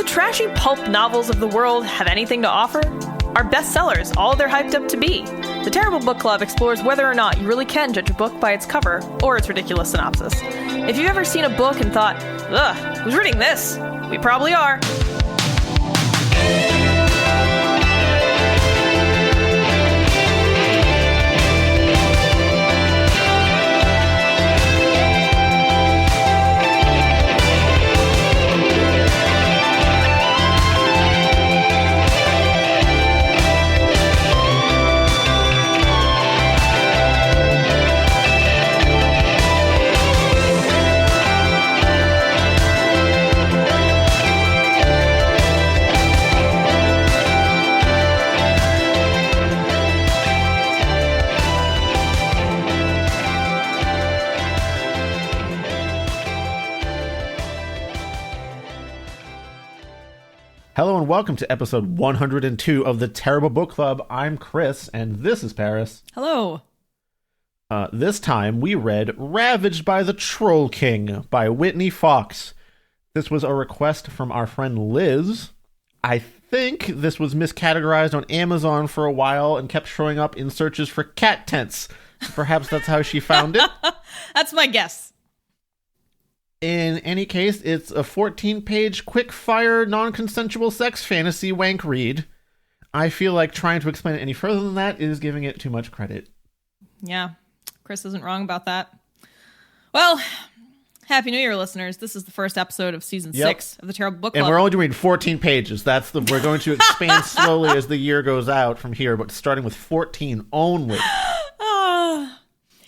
the trashy pulp novels of the world have anything to offer? Are bestsellers all they're hyped up to be? The Terrible Book Club explores whether or not you really can judge a book by its cover or its ridiculous synopsis. If you've ever seen a book and thought, ugh, who's reading this? We probably are. Hello and welcome to episode 102 of the Terrible Book Club. I'm Chris, and this is Paris. Hello. This time we read Ravaged by the Troll King by Whitney Fox. This was a request from our friend Liz. I think this was miscategorized on Amazon for a while and kept showing up in searches for cat tents. Perhaps that's how she found it. That's my guess. In any case, it's a 14-page, quick-fire, non-consensual sex fantasy wank read. I feel like trying to explain it any further than that is giving it too much credit. Yeah, Chris isn't wrong about that. Well, Happy New Year, listeners. This is the first episode of Season 6 of the Terrible Book Club. And we're only doing 14 pages. We're going to expand slowly as the year goes out from here, but starting with 14 only.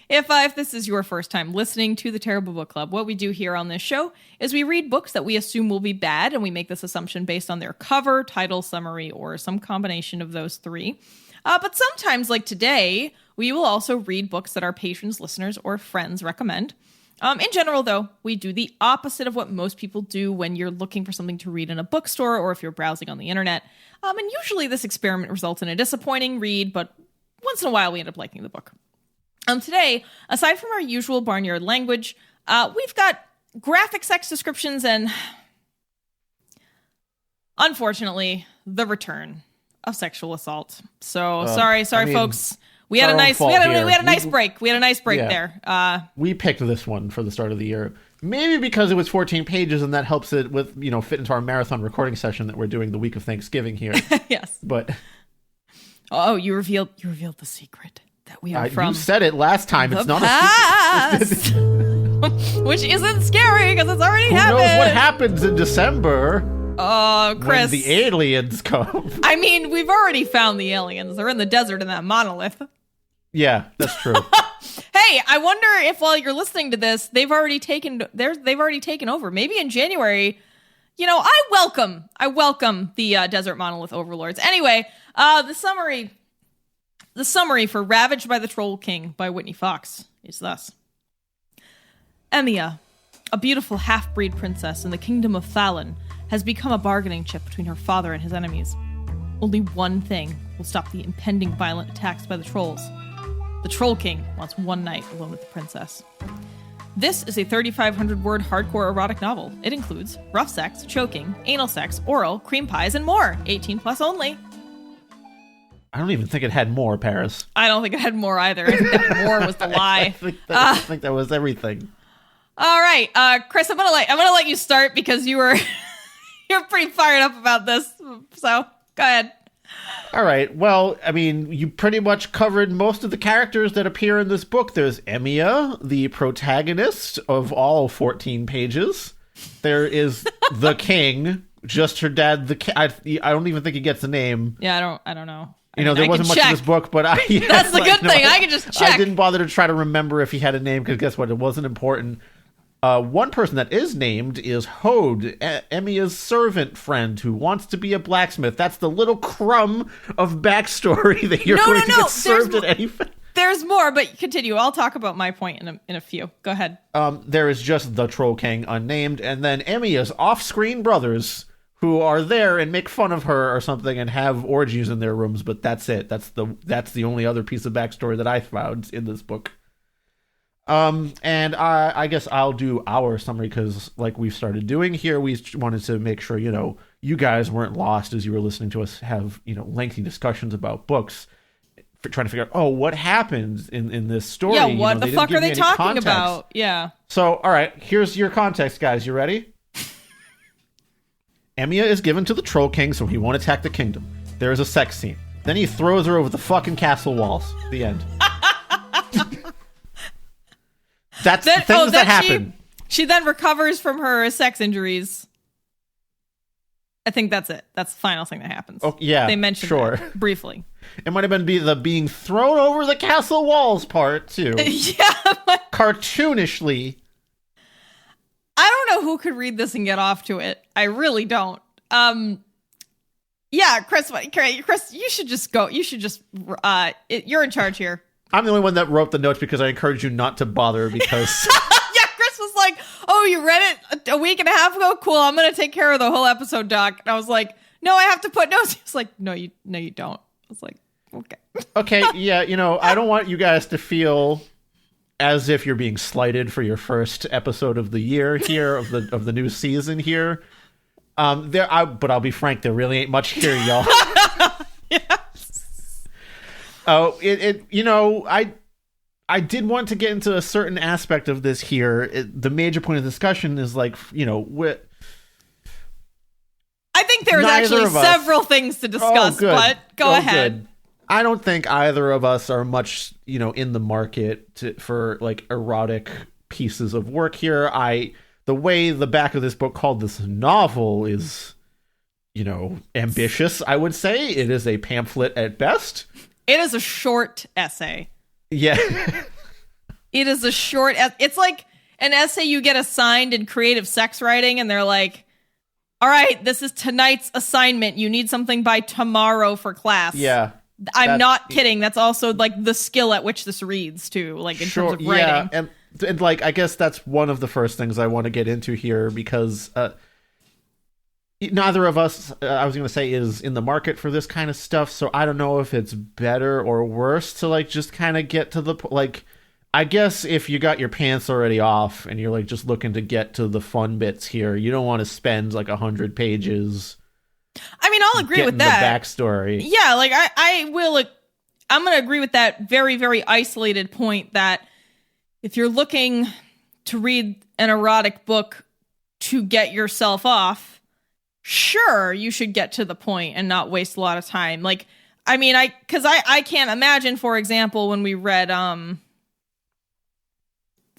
If this is your first time listening to the Terrible Book Club, what we do here on this show is we read books that we assume will be bad, and we make this assumption based on their cover, title, summary, or some combination of those three. But sometimes, like today, we will also read books that our patrons, listeners, or friends recommend. In general, though, we do the opposite of what most people do when you're looking for something to read in a bookstore or if you're browsing on the internet. And usually this experiment results in a disappointing read, but once in a while we end up liking the book. Today, aside from our usual barnyard language, we've got graphic sex descriptions and, unfortunately, the return of sexual assault. So sorry, folks. We had a nice break. We had a nice break there. We picked this one for the start of the year, maybe because it was 14 pages, and that helps it with fit into our marathon recording session that we're doing the week of Thanksgiving here. Yes, but you revealed the secret. That we are from. You said it last time. It's not a secret. Which isn't scary because it's already happened. Who knows what happens in December? Oh, Chris. When the aliens come. I mean, we've already found the aliens. They're in the desert in that monolith. Yeah, that's true. Hey, I wonder if while you're listening to this, they've already taken over. Maybe in January. I welcome the desert monolith overlords. Anyway, the summary for Ravaged by the Troll King by Whitney Fox is thus. Emmia, a beautiful half-breed princess in the kingdom of Fallon, has become a bargaining chip between her father and his enemies. Only one thing will stop the impending violent attacks by the trolls. The Troll King wants one night alone with the princess. This is a 3,500-word hardcore erotic novel. It includes rough sex, choking, anal sex, oral, cream pies, and more. 18 plus only. I don't even think it had more, Paris. I don't think it had more either. I think that more was the lie. I think that was everything. All right, Chris, I'm gonna let you start because you're pretty fired up about this. So go ahead. All right. Well, I mean, you pretty much covered most of the characters that appear in this book. There's Emmia, the protagonist of all 14 pages. There is the king, just her dad. I don't even think he gets a name. Yeah, I don't know. There wasn't much in this book, but that's the good thing. I can just check. I didn't bother to try to remember if he had a name, because guess what? It wasn't important. One person that is named is Hode, Emmia's servant friend who wants to be a blacksmith. That's the little crumb of backstory that you're going to get served at any... There's more, but continue. I'll talk about my point in a few. Go ahead. There is just the Troll King, unnamed, and then Emmia's off-screen brothers, who are there and make fun of her or something and have orgies in their rooms, but that's it. That's the only other piece of backstory that I found in this book. And I guess I'll do our summary because, like we've started doing here, we wanted to make sure, you guys weren't lost as you were listening to us have, lengthy discussions about books, trying to figure out, what happened in this story. Yeah, what the fuck are they talking about? Yeah. So, all right, here's your context, guys. You ready? Emiya is given to the Troll King so he won't attack the kingdom. There is a sex scene. Then he throws her over the fucking castle walls. The end. That's the things that happen. She then recovers from her sex injuries. I think that's it. That's the final thing that happens. Oh, yeah. They mentioned that briefly. It might have been the being thrown over the castle walls part, too. Yeah. Cartoonishly. I don't know who could read this and get off to it. I really don't. Yeah, Chris, you should just go. You should just, you're in charge here. I'm the only one that wrote the notes because I encouraged you not to bother because... Yeah, Chris was like, oh, you read it a week and a half ago? Cool, I'm going to take care of the whole episode, Doc. And I was like, no, I have to put notes. He was like, no, you don't. I was like, okay. Okay, yeah, I don't want you guys to feel as if you're being slighted for your first episode of the year here, of the new season here. But I'll be frank, there really ain't much here, y'all. Yes. Oh, I did want to get into a certain aspect of this here. The major point of discussion is I think there's actually several things to discuss, but go ahead. Good. I don't think either of us are much, in the market for erotic pieces of work here. The way the back of this book called this novel is, ambitious, I would say. It is a pamphlet at best. It is a short essay. Yeah. It is a short... It's like an essay you get assigned in creative sex writing, and they're like, all right, this is tonight's assignment. You need something by tomorrow for class. Yeah. I'm not kidding. That's also, the skill at which this reads, too, in terms of writing. Yeah, and I guess that's one of the first things I want to get into here, because... neither of us, I was going to say, is in the market for this kind of stuff, so I don't know if it's better or worse to, just kind of get to the... I guess if you got your pants already off and you're, just looking to get to the fun bits here, you don't want to spend, 100 pages... I mean, I'll agree with that. The backstory. Yeah, I will... I'm going to agree with that very, very isolated point that if you're looking to read an erotic book to get yourself off... Sure, you should get to the point and not waste a lot of time. I can't imagine, for example, when we read the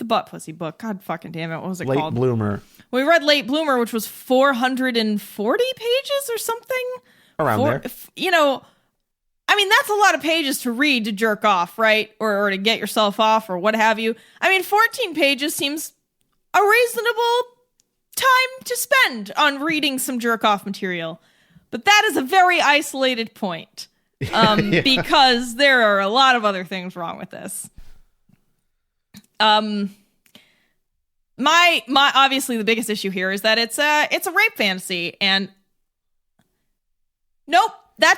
Butt Pussy book. God fucking damn it, what was it called? Late Bloomer. We read Late Bloomer, which was 440 pages or something. Around there. That's a lot of pages to read to jerk off, right? Or to get yourself off or what have you. 14 pages seems a reasonable time to spend on reading some jerk-off material. But that is a very isolated point. Yeah. Because there are a lot of other things wrong with this. My obviously the biggest issue here is that it's a rape fantasy, and nope. Nope.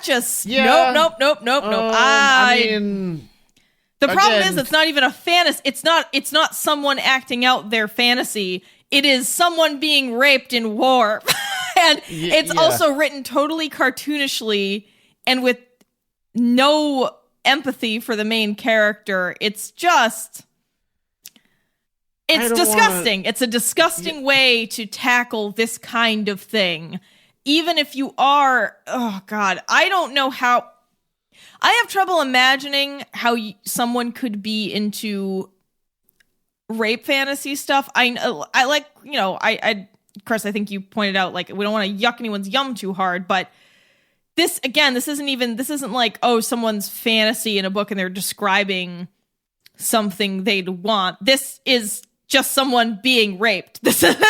The problem is it's not even a fantasy. It's not someone acting out their fantasy. It is someone being raped in war. And it's also written totally cartoonishly and with no empathy for the main character. It's disgusting. It's a disgusting way to tackle this kind of thing. Even if you are, oh God, I don't know how. I have trouble imagining how someone could be into rape fantasy stuff. Chris, I think you pointed out, we don't want to yuck anyone's yum too hard, but this isn't like, oh, someone's fantasy in a book and they're describing something they'd want. This is just someone being raped. This isn't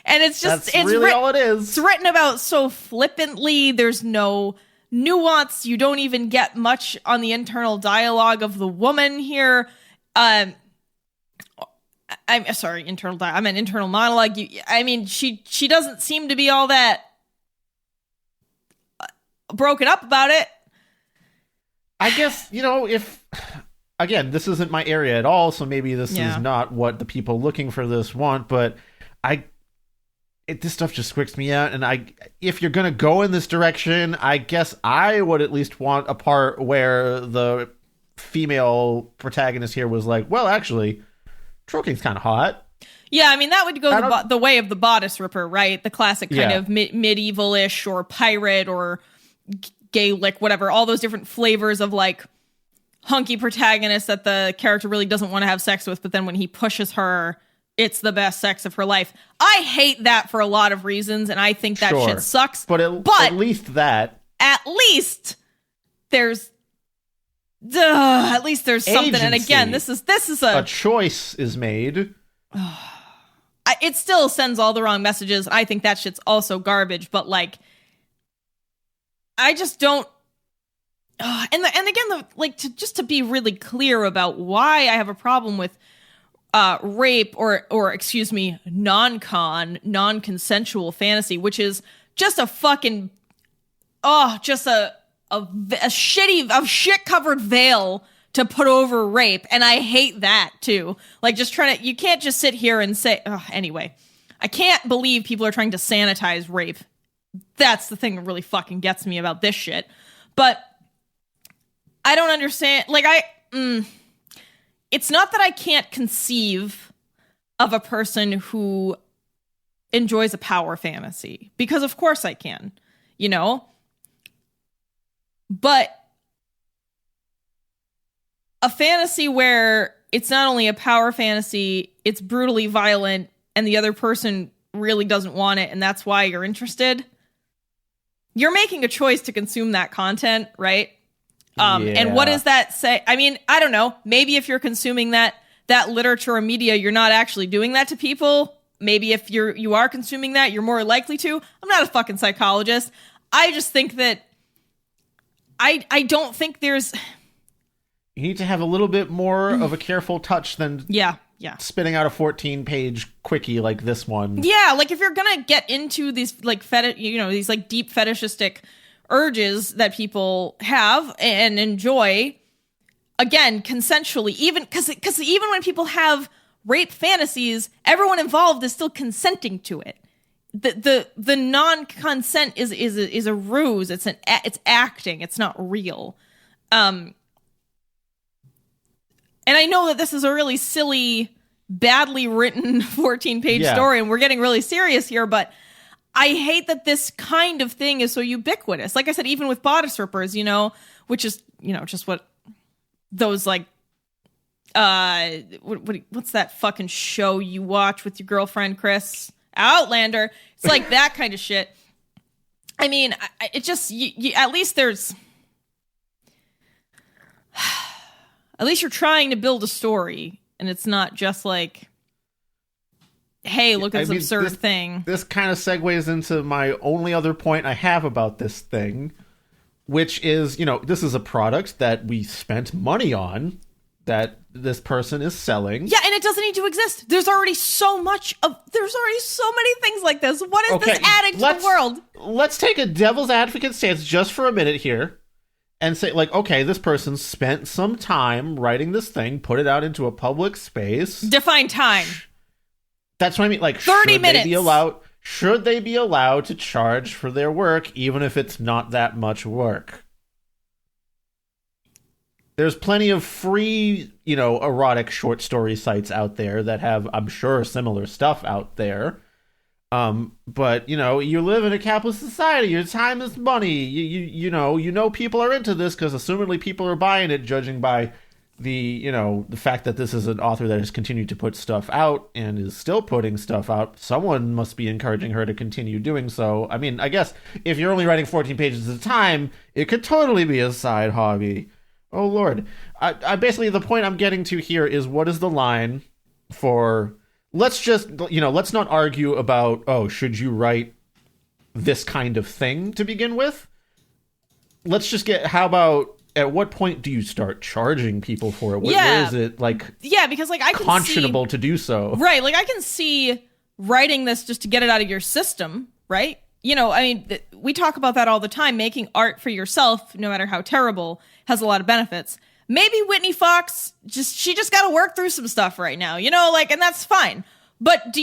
and it's just, that's really all it is. It's written about so flippantly. There's no nuance. You don't even get much on the internal dialogue of the woman here. I'm sorry, I meant internal monologue. She doesn't seem to be all that broken up about it. I guess, again, this isn't my area at all, so maybe this Yeah. is not what the people looking for this want, but this stuff just squicks me out, and if you're gonna go in this direction, I guess I would at least want a part where the female protagonist here was like, well, actually, Troking's kind of hot. Yeah, I mean, that would go the way of the bodice ripper, right? The classic kind of medieval-ish or pirate or Gaelic, whatever, all those different flavors of like hunky protagonist that the character really doesn't want to have sex with, but then when he pushes her, it's the best sex of her life. I hate that for a lot of reasons, and I think that shit sucks. But at least that. At least there's something. Agency. And again, this is a choice is made. It still sends all the wrong messages. I think that shit's also garbage, but like, I just don't. And again, just to be really clear about why I have a problem with rape or excuse me, non-consensual fantasy, which is just a fucking just a shit covered veil to put over rape, and I hate that too. Like, just you can't just sit here and say, anyway, I can't believe people are trying to sanitize rape. That's the thing that really fucking gets me about this shit. But I don't understand, it's not that I can't conceive of a person who enjoys a power fantasy, because of course I can, but a fantasy where it's not only a power fantasy, it's brutally violent, and the other person really doesn't want it, and that's why you're interested. You're making a choice to consume that content, right? And what does that say? I mean, I don't know. Maybe if you're consuming that literature or media, you're not actually doing that to people. Maybe if you are consuming that, you're more likely to. I'm not a fucking psychologist. I just think that I don't think there's. You need to have a little bit more of a careful touch than spitting out a 14-page quickie like this one. Yeah, like if you're gonna get into these like these like deep fetishistic urges that people have and enjoy, again, consensually, even because even when people have rape fantasies, everyone involved is still consenting to it. The non-consent is a ruse. It's acting. It's not real. And I know that this is a really silly, badly written 14-page story, and we're getting really serious here, but I hate that this kind of thing is so ubiquitous. Like I said, even with bodice rippers, which is, just what those like, what's that fucking show you watch with your girlfriend, Chris? Outlander. It's like that kind of shit. I mean, it just, at least there's, at least you're trying to build a story, and it's not just like, hey, look at this absurd thing. This kind of segues into my only other point I have about this thing, which is, this is a product that we spent money on, that this person is selling. Yeah, and it doesn't need to exist. There's already so many things like this. What is this adding to the world? Let's take a devil's advocate stance just for a minute here and say, like, okay, this person spent some time writing this thing, put it out into a public space. Define time. That's what I mean. Like, 30 minutes. Should they be allowed to charge for their work, even if it's not that much work? There's plenty of free, erotic short story sites out there that have, I'm sure, similar stuff out there. But, you live in a capitalist society. Your time is money. You know people are into this because assumedly people are buying it, judging by the fact that this is an author that has continued to put stuff out and is still putting stuff out. Someone must be encouraging her to continue doing so. I mean, I guess if you're only writing 14 pages at a time, it could totally be a side hobby. Oh, Lord. I basically, the point I'm getting to here is, what is the line for, let's not argue about, should you write this kind of thing to begin with? Let's just how about, at what point do you start charging people for it? Where is it, because, I can conscionable to do so? Right, I can see writing this just to get it out of your system, right? We talk about that all the time. Making art for yourself, no matter how terrible, has a lot of benefits. maybe Whitney Fox she just got to work through some stuff right now, you know, like, and that's fine. But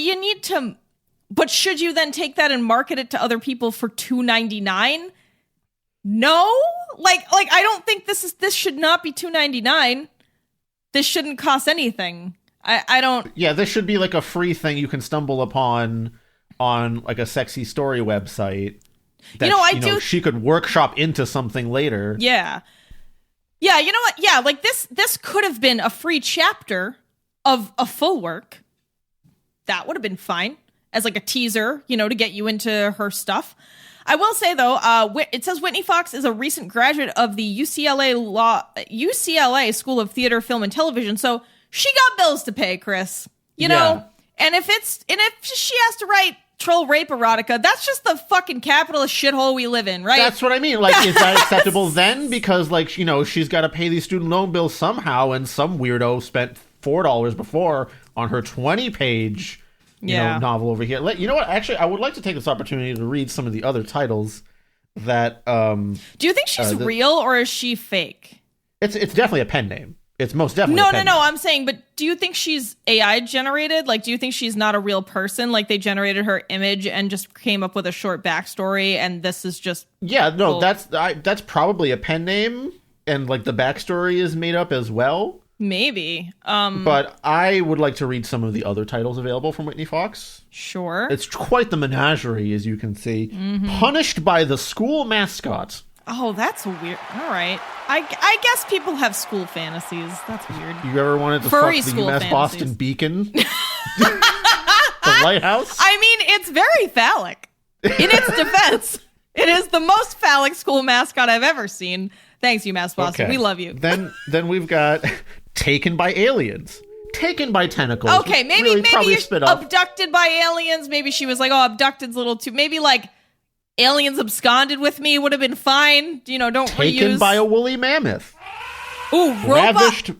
but should you then take that and market it to other people for $2.99? No, like I don't think this should not be $2.99. This shouldn't cost anything. I don't. Yeah, this should be like a free thing you can stumble upon on like a sexy story website. That, she could workshop into something later. Yeah. Yeah, you know what? Yeah, like this could have been a free chapter of a full work. That would have been fine as like a teaser, you know, to get you into her stuff. I will say though, it says Whitney Fox is a recent graduate of the UCLA School of Theater, Film, and Television, so she got bills to pay, Chris. You know, and if she has to write troll rape erotica, that's just the fucking capitalist shithole we live in, right? That's what I mean. Like, is that acceptable then? Because, like, you know, she's got to pay these student loan bills somehow, and some weirdo spent $4 before on her 20-page, novel over here. You know what? Actually, I would like to take this opportunity to read some of the other titles that. Do you think she's real or is she fake? It's definitely a pen name. It's most definitely a pen No. name. I'm saying, but do you think she's AI generated? Like, do you think she's not a real person? Like, they generated her image and just came up with a short backstory, and this is just that's probably a pen name, and like the backstory is made up as well. Maybe. But I would like to read some of the other titles available from Whitney Fox. Sure. It's quite the menagerie, as you can see. Mm-hmm. Punished by the school mascot. Oh, that's weird. All right. I guess people have school fantasies. That's weird. You ever wanted to fuck the UMass fantasies. Boston Beacon? The lighthouse? I mean, it's very phallic. In its defense, it is the most phallic school mascot I've ever seen. Thanks, UMass Boston. Okay. We love you. Then we've got Taken by Aliens. Taken by Tentacles. Okay, maybe you're abducted by aliens. Maybe she was like, oh, abducted's a little too... Maybe like... Aliens absconded with me would have been fine. You know, don't Taken reuse. by a woolly mammoth. Ooh, Ravished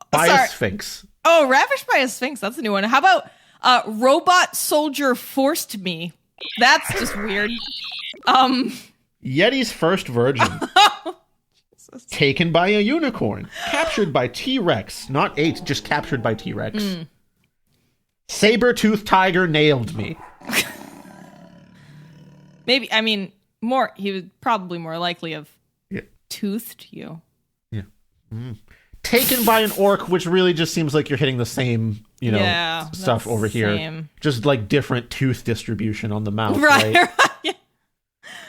by a sphinx. Oh, ravished by a sphinx. That's a new one. How about robot soldier forced me? That's just weird. Yeti's first virgin. Taken by a unicorn. Captured by T-Rex. Not 8, just captured by T-Rex. Saber-toothed tiger nailed me. Maybe, I mean, he would probably more likely have toothed you. Yeah. Taken by an orc, which really just seems like you're hitting the same, stuff over here. Just like different tooth distribution on the mouth, right? Yeah.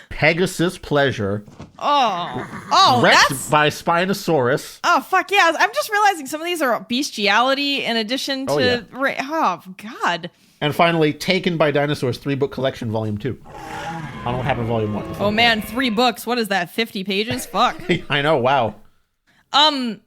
Pegasus pleasure. Oh, wrecked by Spinosaurus. Oh, fuck yeah. I'm just realizing some of these are bestiality in addition to... Oh, God. And finally, Taken by Dinosaurs 3-book collection, volume 2. I don't know what happened in volume 1. Oh man, 3 books. What is that? 50 pages? Fuck. I know. Wow. So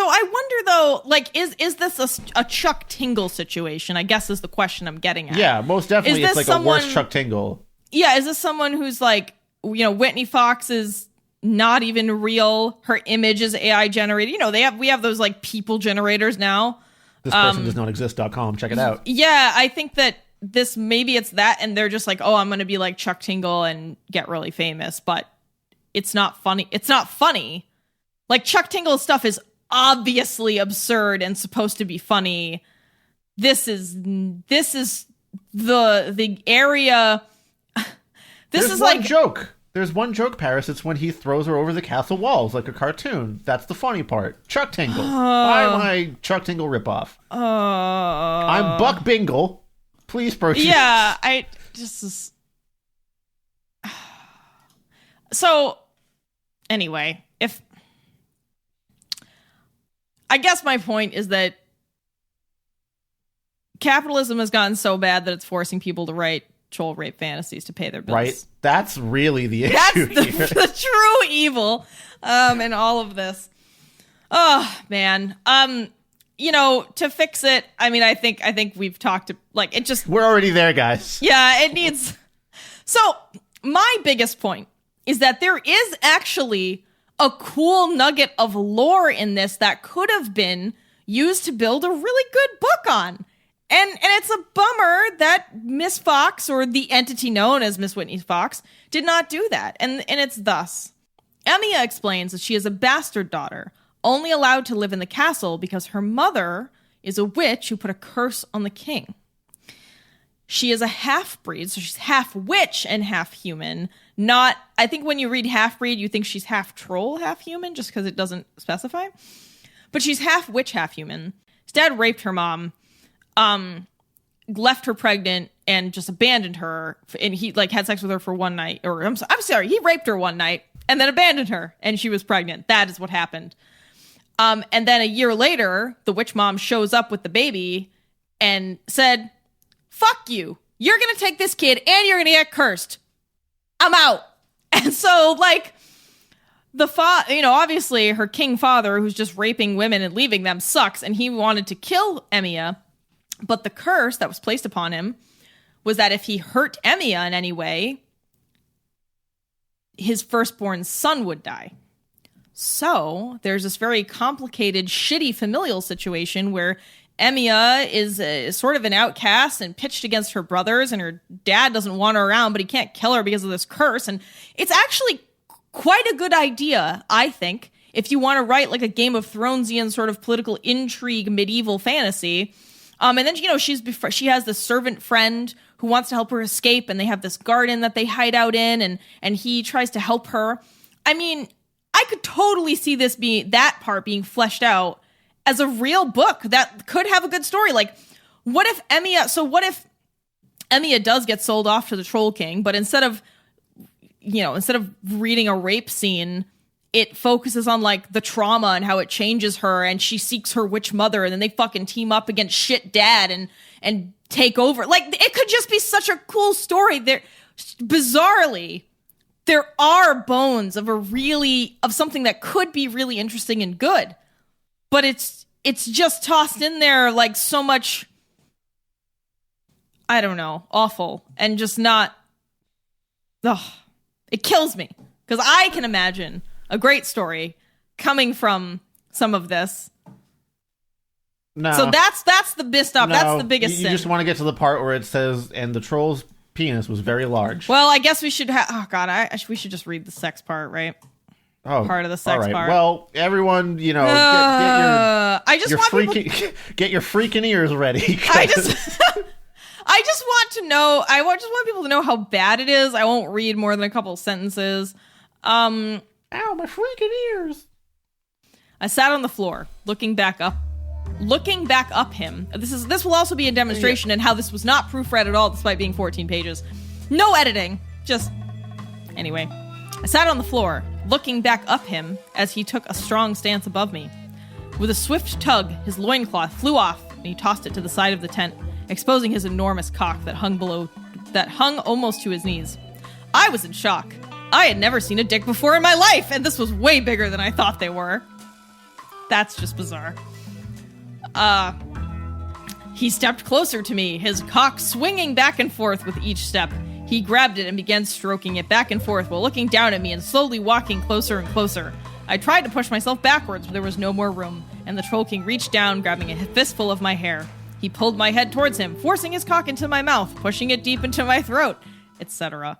I wonder though, like, is this a Chuck Tingle situation? I guess is the question I'm getting at. Yeah, most definitely. It's like a worse Chuck Tingle. Yeah, is this someone who's like, Whitney Fox is not even real? Her image is AI generated. We have those like people generators now. This person does not exist.com. Check it out. Yeah, I think that maybe it's that, and they're just like, oh, I'm going to be like Chuck Tingle and get really famous, but it's not funny. It's not funny. Like, Chuck Tingle's stuff is obviously absurd and supposed to be funny. This is the area. There's one joke. There's one joke, Paris. It's when he throws her over the castle walls like a cartoon. That's the funny part. Chuck Tingle. Buy my Chuck Tingle ripoff. I'm Buck Bingle. Please purchase. Yeah, So, anyway, I guess my point is that capitalism has gotten so bad that it's forcing people to write troll rape fantasies to pay their bills. Right. That's really the issue. That's the true evil in all of this. Oh, man. To fix it, I mean, I think we've talked to, like, it just... We're already there, guys. Yeah, it needs... So, my biggest point is that there is actually a cool nugget of lore in this that could have been used to build a really good book on. And it's a bummer that Miss Fox, or the entity known as Miss Whitney Fox, did not do that. And it's thus. Emiya explains that she is a bastard daughter, only allowed to live in the castle because her mother is a witch who put a curse on the king. She is a half-breed, so she's half witch and half human. I think when you read half-breed, you think she's half troll, half human, just because it doesn't specify. But she's half witch, half human. His dad raped her mom, left her pregnant, and just abandoned her. And he had sex with her for one night. Or I'm sorry, he raped her one night and then abandoned her, and she was pregnant. That is what happened. And then a year later, the witch mom shows up with the baby and said, "Fuck you. You're going to take this kid and you're going to get cursed. I'm out." And so, obviously her king father, who's just raping women and leaving them, sucks. And he wanted to kill Emiya. But the curse that was placed upon him was that if he hurt Emiya in any way, his firstborn son would die. So there's this very complicated, shitty familial situation where Emiya is sort of an outcast and pitched against her brothers, and her dad doesn't want her around, but he can't kill her because of this curse. And it's actually quite a good idea, I think, if you want to write a Game of Thronesian sort of political intrigue medieval fantasy. And then, she has this servant friend who wants to help her escape, and they have this garden that they hide out in, and he tries to help her. I mean, I could totally see that part being fleshed out as a real book that could have a good story. What if Emiya does get sold off to the Troll King, but instead of reading a rape scene, it focuses on the trauma and how it changes her, and she seeks her witch mother, and then they fucking team up against shit dad and take over. It could just be such a cool story. Bizarrely, there are bones of something that could be really interesting and good, but it's just tossed in there so much, I don't know, awful, and just not. Ugh, it kills me because I can imagine a great story coming from some of this. No. So that's the best stuff. No, that's the biggest you sin. just want to get to the part where it says, "And the troll's penis was very large." Well, I guess we should we should just read the sex part, right? Oh, part of the sex all right. part. Well, everyone, get your freaking ears ready. I just want people to know how bad it is. I won't read more than a couple sentences. Ow, my freaking ears. I sat on the floor, looking back up him. This will also be a demonstration in how this was not proofread at all, despite being 14 pages. No editing. Anyway. I sat on the floor, looking back up him as he took a strong stance above me. With a swift tug, his loincloth flew off, and he tossed it to the side of the tent, exposing his enormous cock that hung almost to his knees. I was in shock. I had never seen a dick before in my life, and this was way bigger than I thought they were. That's just bizarre. He stepped closer to me, his cock swinging back and forth with each step. He grabbed it and began stroking it back and forth while looking down at me and slowly walking closer and closer. I tried to push myself backwards, but there was no more room, and the Troll King reached down, grabbing a fistful of my hair. He pulled my head towards him, forcing his cock into my mouth, pushing it deep into my throat, etc.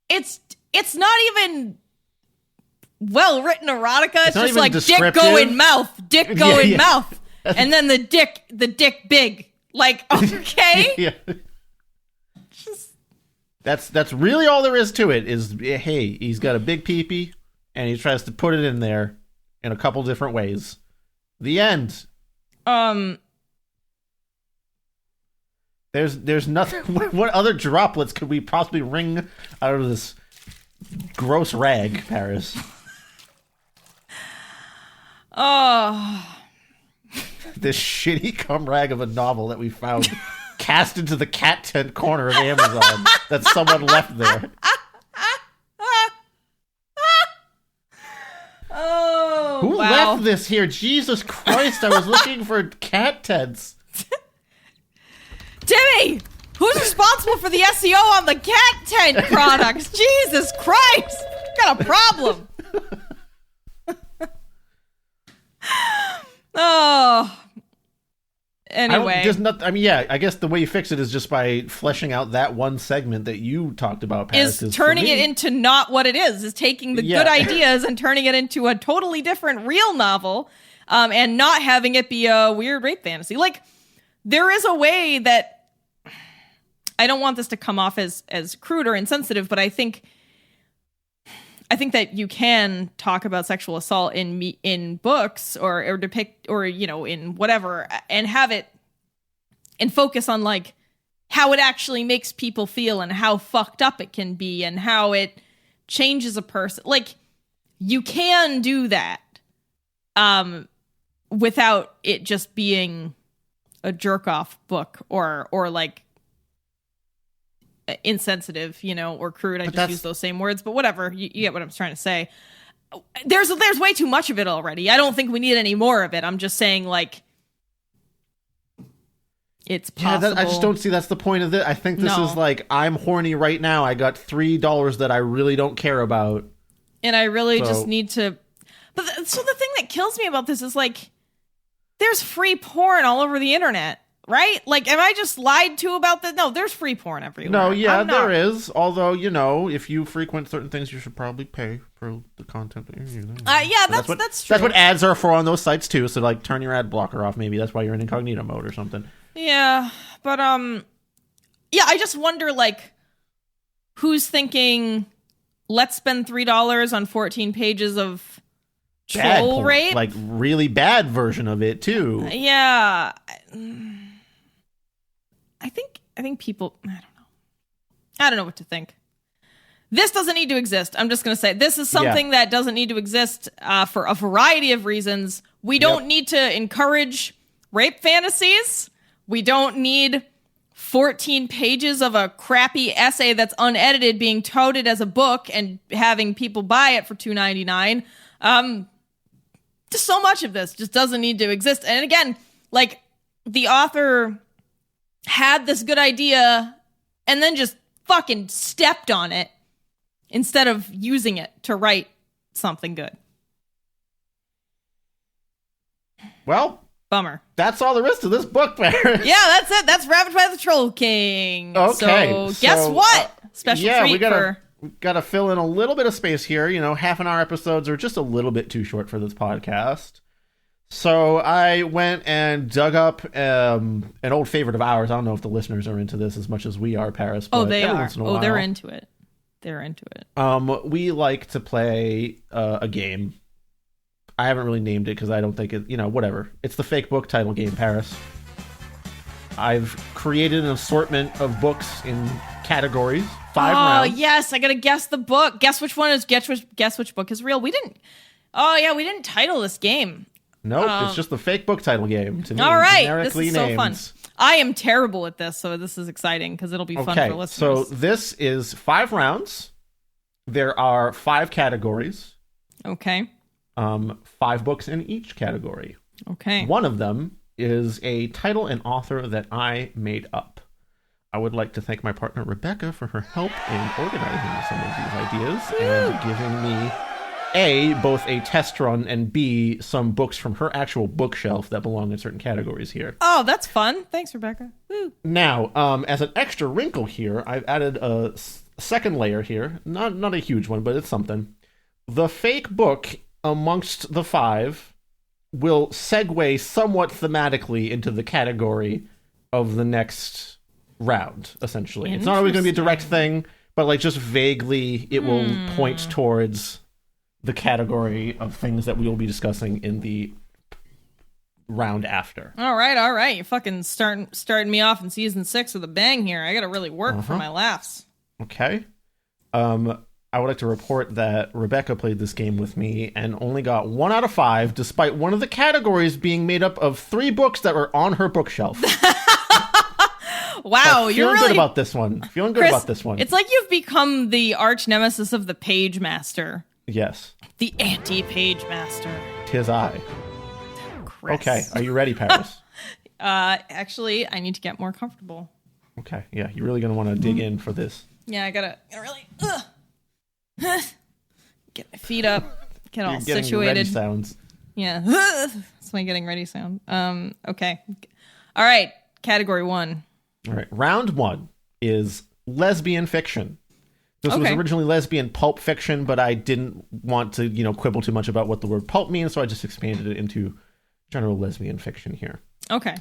It's not even well-written erotica. It's just dick go in mouth, mouth. And then the dick big. Okay? Yeah. That's really all there is to it, is, hey, he's got a big peepee, and he tries to put it in there in a couple different ways. The end. There's nothing. What other droplets could we possibly wring out of this gross rag, Paris? Oh. This shitty cum rag of a novel that we found cast into the cat tent corner of Amazon that someone left there. Oh, Who wow. left this here? Jesus Christ, I was looking for cat tents. Timmy! Who's responsible for the SEO on the cat tent products? Jesus Christ! Got a problem. Oh. Anyway. I guess the way you fix it is just by fleshing out that one segment that you talked about, Paris. Is turning it into not what it is taking the good ideas and turning it into a totally different real novel, and not having it be a weird rape fantasy. Like, there is a way that, I don't want this to come off as crude or insensitive, but I think that you can talk about sexual assault in books or depict, or, you know, in whatever, and have it and focus on like how it actually makes people feel and how fucked up it can be and how it changes a person. Like, you can do that without it just being a jerk off book or like insensitive, you know, or crude. I just use those same words, but whatever. You get what I'm trying to say. There's way too much of it already. I don't think we need any more of it. I'm just saying, like, it's possible. I just don't see that's the point of it. I think this is like, I'm horny right now. I got $3 that I really don't care about. And I really just need to... But so the thing that kills me about this is, like, there's free porn all over the internet. Right? Like, am I just lied to about that? No, there's free porn everywhere. No, yeah, there is. Although, you know, if you frequent certain things, you should probably pay for the content that you're using. Yeah, that's true. That's what ads are for on those sites, too. So, like, turn your ad blocker off. Maybe that's why you're in incognito mode or something. Yeah, but, yeah, I just wonder, like, who's thinking, let's spend $3 on 14 pages of troll rape? Like, really bad version of it, too. Yeah. I think people, I don't know what to think. This doesn't need to exist. I'm just going to say this is something that doesn't need to exist for a variety of reasons. We don't need to encourage rape fantasies. We don't need 14 pages of a crappy essay that's unedited being touted as a book and having people buy it for $2.99. Just so much of this just doesn't need to exist. And again, like, the author had this good idea and then just fucking stepped on it instead of using it to write something good. Well, bummer. That's all there is to this book, Paris. Yeah, that's it. That's Ravaged by the Troll King. Okay. So guess what? Special treat we gotta fill in a little bit of space here. You know, half-an-hour episodes are just a little bit too short for this podcast. So I went and dug up an old favorite of ours. I don't know if the listeners are into this as much as we are, Paris. But they are. Once in a while, they're into it. They're into it. We like to play a game. I haven't really named it because I don't think it, you know, whatever. It's the fake book title game, Paris. I've created an assortment of books in categories. 5 rounds. Oh, yes. I got to guess the book. Guess which one is, guess which book is real. We didn't title this game. Nope, it's just the fake book title game. To all right, this is so fun. I am terrible at this, so this is exciting because it'll be fun for listeners. So this is 5 rounds. There are 5 categories. Okay. 5 books in each category. Okay. One of them is a title and author that I made up. I would like to thank my partner Rebecca for her help in organizing some of these ideas and giving me both a test run, and B, some books from her actual bookshelf that belong in certain categories here. Oh, that's fun. Thanks, Rebecca. Woo. Now, as an extra wrinkle here, I've added a second layer here. Not a huge one, but it's something. The fake book amongst the 5 will segue somewhat thematically into the category of the next round, essentially. It's not always going to be a direct thing, but like just vaguely it will point towards the category of things that we will be discussing in the round after. All right. You're fucking starting me off in season 6 with a bang here. I got to really work for my laughs. Okay. I would like to report that Rebecca played this game with me and only got 1 out of 5, despite one of the categories being made up of 3 books that were on her bookshelf. Wow, you're really good about this one. Feeling good, Chris, about this one. It's like you've become the arch nemesis of the Page Master. Yes. The anti-Page Master. 'Tis I. Chris. Okay, are you ready, Paris? Actually, I need to get more comfortable. Okay, yeah, you're really going to want to dig in for this. Yeah, I gotta really get my feet up, get all situated. Ready sounds. Yeah, that's my getting ready sound. Okay. All right. Category 1. All right. Round 1 is lesbian fiction. This was originally lesbian pulp fiction, but I didn't want to, quibble too much about what the word pulp means, so I just expanded it into general lesbian fiction here. Okay.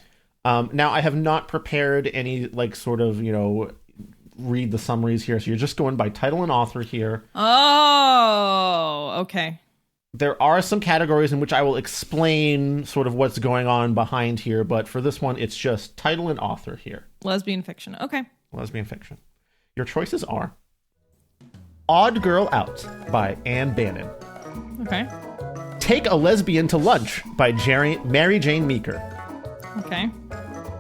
Now, I have not prepared any, read the summaries here, so you're just going by title and author here. Oh, okay. There are some categories in which I will explain sort of what's going on behind here, but for this one, it's just title and author here. Lesbian fiction. Okay. Lesbian fiction. Your choices are Odd Girl Out by Anne Bannon. Okay. Take a Lesbian to Lunch by Mary Jane Meeker. Okay.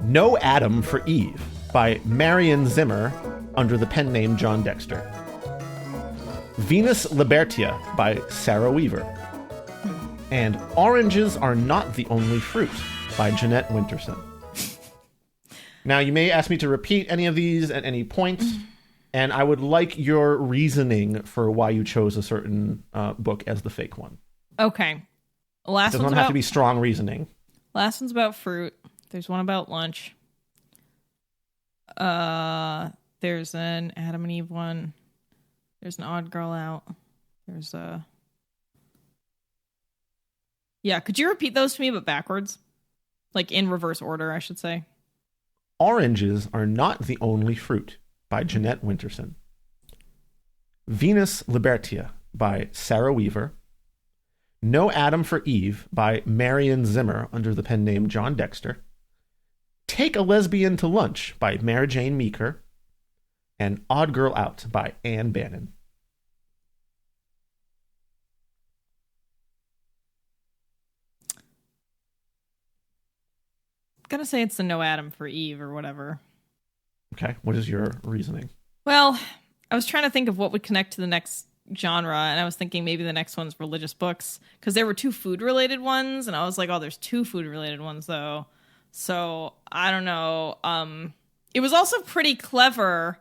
No Adam for Eve by Marion Zimmer under the pen name John Dexter. Venus Libertia by Sarah Weaver. And Oranges Are Not the Only Fruit by Jeanette Winterson. Now, you may ask me to repeat any of these at any point, and I would like your reasoning for why you chose a certain book as the fake one. Okay. It does not have to be strong reasoning. Last one's about fruit. There's one about lunch. There's an Adam and Eve one. There's an Odd Girl Out. There's a... Yeah, could you repeat those to me, but backwards? Like in reverse order, I should say. Oranges Are Not the Only Fruit by Jeanette Winterson. Venus Libertia by Sarah Weaver. No Adam for Eve by Marion Zimmer under the pen name John Dexter. Take a Lesbian to Lunch by Mary Jane Meeker. And Odd Girl Out by Anne Bannon. I'm gonna say it's the No Adam for Eve or whatever. Okay, what is your reasoning? Well, I was trying to think of what would connect to the next genre, and I was thinking maybe the next one's religious books, because there were 2 food-related ones, and I was like, oh, there's 2 food-related ones, though. So, I don't know. It was also pretty clever.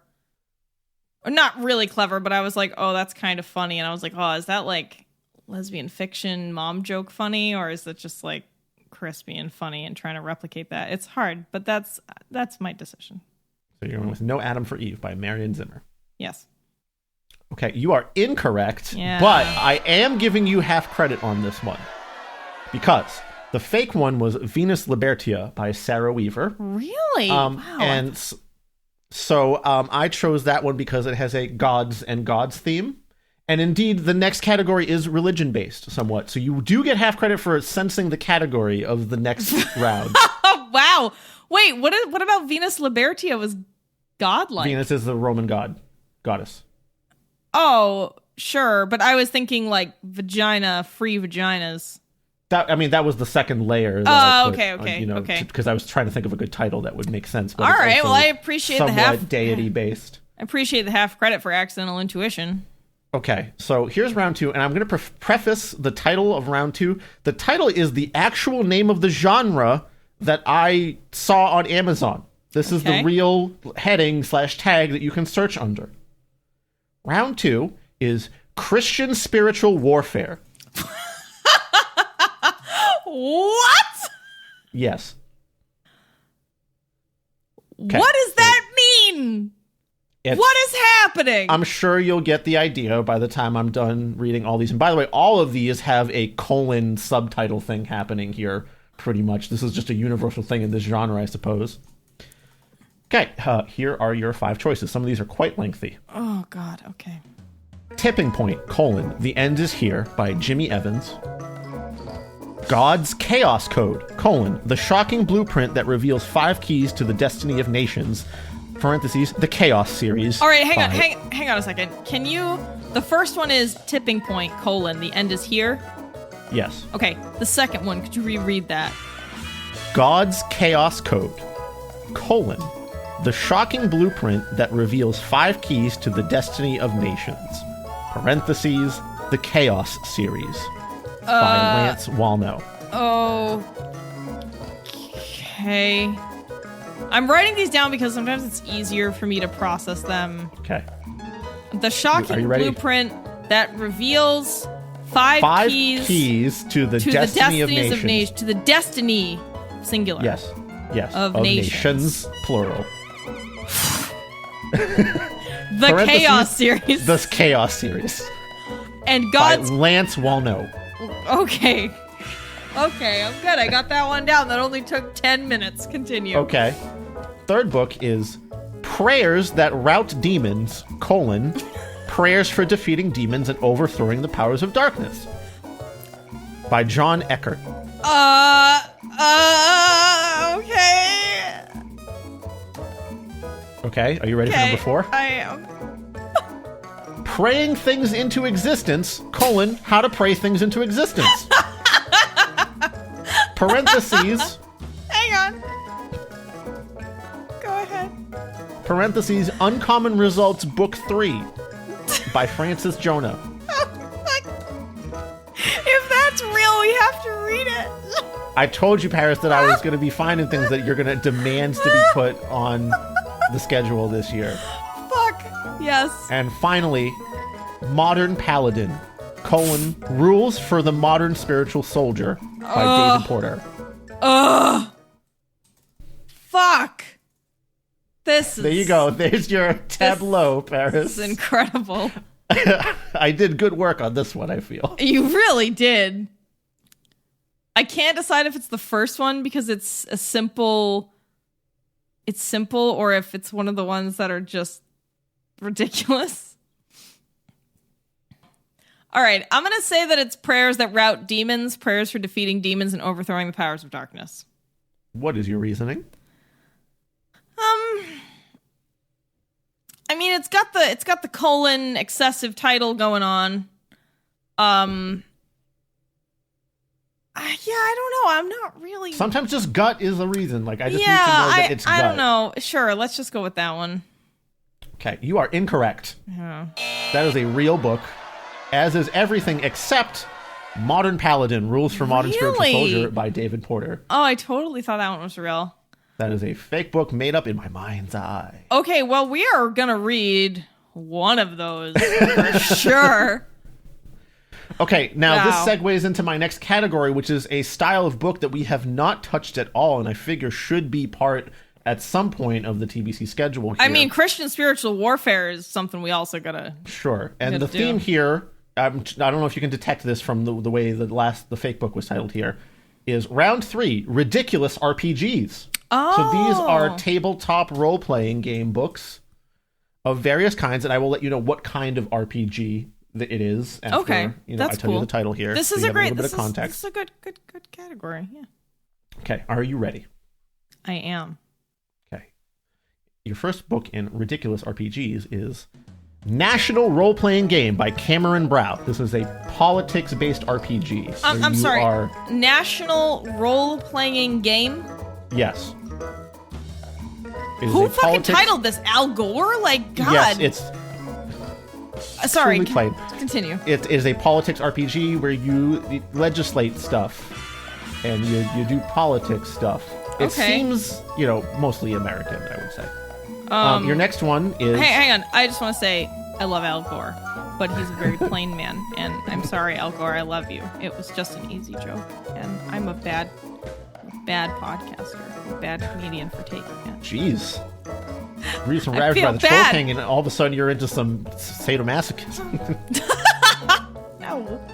Or not really clever, but I was like, oh, that's kind of funny. And I was like, oh, is that like lesbian fiction mom joke funny? Or is it just like crispy and funny and trying to replicate that? It's hard, but that's my decision. So you're going with No Adam for Eve by Marion Zimmer. Yes. Okay, you are incorrect, yeah. But I am giving you half credit on this one. Because the fake one was Venus Libertia by Sarah Weaver. Really? Wow. And so I chose that one because it has a gods and gods theme. And indeed, the next category is religion-based somewhat. So you do get half credit for sensing the category of the next round. Oh, wow. Wait, what about Venus Libertia was godlike? Venus is the Roman goddess. Oh, sure. But I was thinking like vagina, free vaginas. That was the second layer. Okay. Because I was trying to think of a good title that would make sense. But all right, well, I appreciate the half deity-based. I appreciate the half credit for accidental intuition. Okay, so here's round 2, and I'm going to preface the title of round 2. The title is the actual name of the genre that I saw on Amazon. This is the real heading/tag that you can search under. Round 2 is Christian Spiritual Warfare. What? Yes. Okay. What does that mean? What is happening? I'm sure you'll get the idea by the time I'm done reading all these. And by the way, all of these have a colon subtitle thing happening here, pretty much. This is just a universal thing in this genre, I suppose. Okay, here are your 5 choices. Some of these are quite lengthy. Oh, God, okay. Tipping Point, The End Is Here by Jimmy Evans. God's Chaos Code, The Shocking Blueprint That Reveals 5 Keys to the Destiny of Nations, parentheses, the Chaos Series. All right, hang on a second. Can you... The first one is Tipping Point, The End Is Here? Yes. Okay, the second one, could you reread that? God's Chaos Code, The Shocking Blueprint That Reveals 5 Keys to the Destiny of Nations, parentheses, the Chaos Series. By Lance Walno. Okay. I'm writing these down because sometimes it's easier for me to process them. Okay. The Shocking Blueprint That Reveals 5 keys to the Destiny of Nations. To the Destiny, singular. Yes. Yes. Of nations. Plural. The Chaos series. The Chaos series. And By God's... Lance Walno. Okay. Okay, I'm good. I got that one down. That only took 10 minutes. Continue. Okay. Third book is Prayers That Rout Demons, Prayers for Defeating Demons and Overthrowing the Powers of Darkness. By John Eckert. Okay. Okay, are you ready for number 4? I am. Praying Things into Existence, How to Pray Things into Existence. Parentheses. Hang on. Go ahead. Parentheses, Uncommon Results, Book 3. By Francis Jonah. If that's real, we have to read it. I told you, Paris, that I was going to be finding things that you're going to demand to be put on the schedule this year. Fuck. Yes. And finally, Modern Paladin, Rules for the Modern Spiritual Soldier by David Porter. Fuck. This is... There you go. There's your tableau, Paris. This is incredible. I did good work on this one, I feel. You really did. I can't decide if it's the first one because it's a simple... It's simple, or if it's one of the ones that are just ridiculous. All right, I'm going to say that it's Prayers That Rout Demons, Prayers for Defeating Demons and Overthrowing the Powers of Darkness. What is your reasoning? I mean, it's got the excessive title going on. Yeah, I don't know. I'm not really... Sometimes just gut is the reason. Like, I just need to know that it's gut. I don't know. Sure, let's just go with that one. Okay, you are incorrect. Yeah. That is a real book, as is everything except Modern Paladin, Rules for Modern Spiritual Soldier by David Porter. Oh, I totally thought that one was real. That is a fake book made up in my mind's eye. Okay, well, we are going to read one of those for sure. Okay, now this segues into my next category, which is a style of book that we have not touched at all, and I figure should be part at some point of the TBC schedule here. I mean, Christian spiritual warfare is something we also gotta... Sure, and the theme here, I don't know if you can detect this from the way the fake book was titled here, is Round 3, Ridiculous RPGs. Oh. So these are tabletop role-playing game books of various kinds, and I will let you know what kind of RPG that it is after, that's I tell you the title here. This is so a great... This is a good category, yeah. Okay, are you ready? I am. Okay. Your first book in Ridiculous RPGs is National Role-Playing Game by Cameron Brow. This is a politics-based RPG. So I'm sorry. National Role-Playing Game? Yes. Who fucking titled this? Al Gore? Like, God. Yes, it's... Sorry, plain. Continue. It is a politics RPG where you legislate stuff and you do politics stuff. It seems, mostly American, I would say. Your next one is... Hey, hang on. I just want to say I love Al Gore, but he's a very plain man. And I'm sorry, Al Gore, I love you. It was just an easy joke. And I'm a bad podcaster, a bad comedian for taking it. Jeez. Read some Ravaged by the Troll King, and all of a sudden you're into some sadomasochism. No.